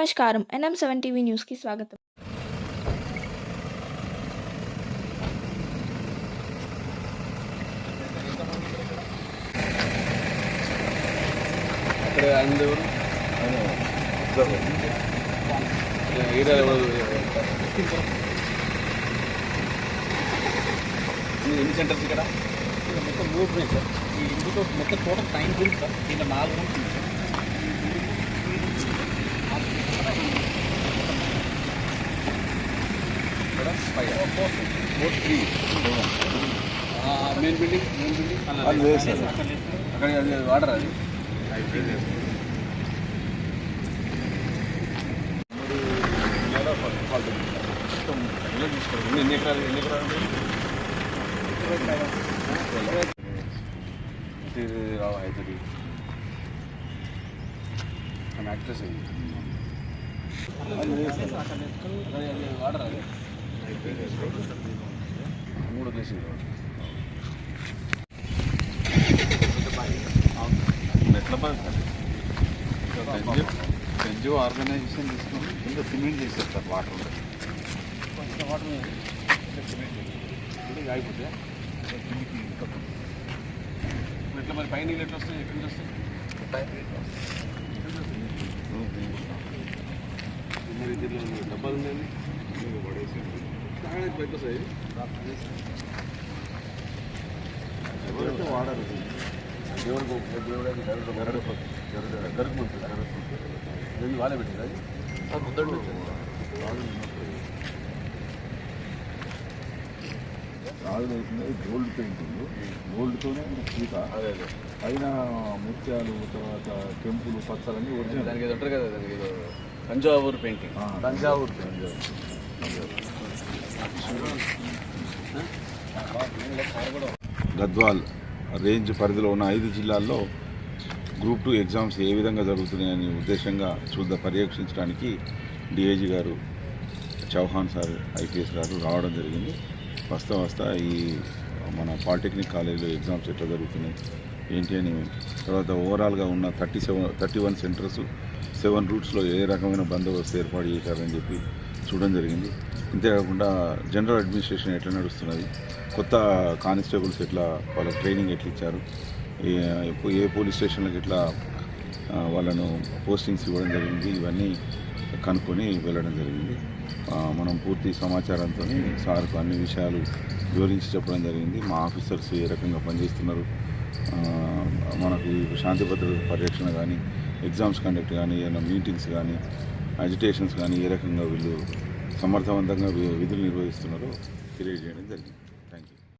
నమస్కారం. NM7 TV న్యూస్‌కి స్వాగతం. అక్కడ ఆయన ఎవరు ఏరియా ఎన్ని సెంటర్స్ ఇక్కడ మొత్తం 3 ఉన్నాయి సార్. ఈ ఇందులో మొత్తం టోటల్ 9 రూమ్స్ సార్. దీంట్లో 4 రూమ్స్ ఉన్నాయి సార్. మెయిన్ బిల్డింగ్ అక్కడ వాటర్ అది ఎన్ని ఎకరాలు అవుతుంది యాక్ట్రెస్ అయ్యి వాటర్ అది 3 దేశం ఎన్జిఓ ఆర్గనైజేషన్ తీసుకుని కింద సిమెంట్ చేశారు సార్ వాటర్ అయిపోతే ఎట్లా మరి పైన నీళ్ళు ఎట్లా వస్తాయి ఎక్కడి నుంచి వస్తాయి మరి దీంట్లో డబ్బాలు ఉన్నాయండి బయట వస్తాయి వాడరు దేవుడికి వాళ్ళే పెట్టింది అది రాళ్ళు వేసింది గోల్డ్ పెయింటింగ్ గోల్డ్తోనే సీత పైన ముత్యాలు తర్వాత కెంపులు పచ్చలన్నీ ఒరిజినల్. దానికి ఉంటారు కదా దానికి ఏదో తంజావూరు పెయింటింగ్ తంజావూరు గద్వాల్ రేంజ్ పరిధిలో ఉన్న 5 జిల్లాల్లో గ్రూప్ 2 ఎగ్జామ్స్ ఏ విధంగా జరుగుతున్నాయని ఉద్దేశంగా పర్యవేక్షించడానికి డిఐజీ గారు చౌహాన్ సార్ ఐపీఎస్ గారు రావడం జరిగింది. వస్తా ఈ మన పాలిటెక్నిక్ కాలేజీలో ఎగ్జామ్స్ ఎట్లా జరుగుతున్నాయి ఏంటి అని, తర్వాత ఓవరాల్గా ఉన్న 31 సెంటర్స్ 7 రూట్స్లో ఏ రకమైన బందోబస్తు ఏర్పాటు చేశారని చెప్పి చూడడం జరిగింది. అంతేకాకుండా జనరల్ అడ్మినిస్ట్రేషన్ ఎట్లా నడుస్తున్నది, కొత్త కానిస్టేబుల్స్ ఎట్లా వాళ్ళకి ట్రైనింగ్ ఎట్లా ఇచ్చారు, ఏ పోలీస్ స్టేషన్లకు ఎట్లా వాళ్ళను పోస్టింగ్స్ ఇవ్వడం జరిగింది, ఇవన్నీ కనుక్కొని వెళ్ళడం జరిగింది. మనం పూర్తి సమాచారంతో సార్కు అన్ని విషయాలు వివరించి చెప్పడం జరిగింది. మా ఆఫీసర్స్ ఏ రకంగా పనిచేస్తున్నారు, మనకు శాంతి భద్రత పరిరక్షణ కానీ, ఎగ్జామ్స్ కండక్ట్ కానీ, ఏమైనా మీటింగ్స్ కానీ, అజిటేషన్స్ కానీ ఏ రకంగా వీళ్ళు సమర్థవంతంగా విధులు నిర్వహిస్తున్నారో తెలియజేయడం జరిగింది.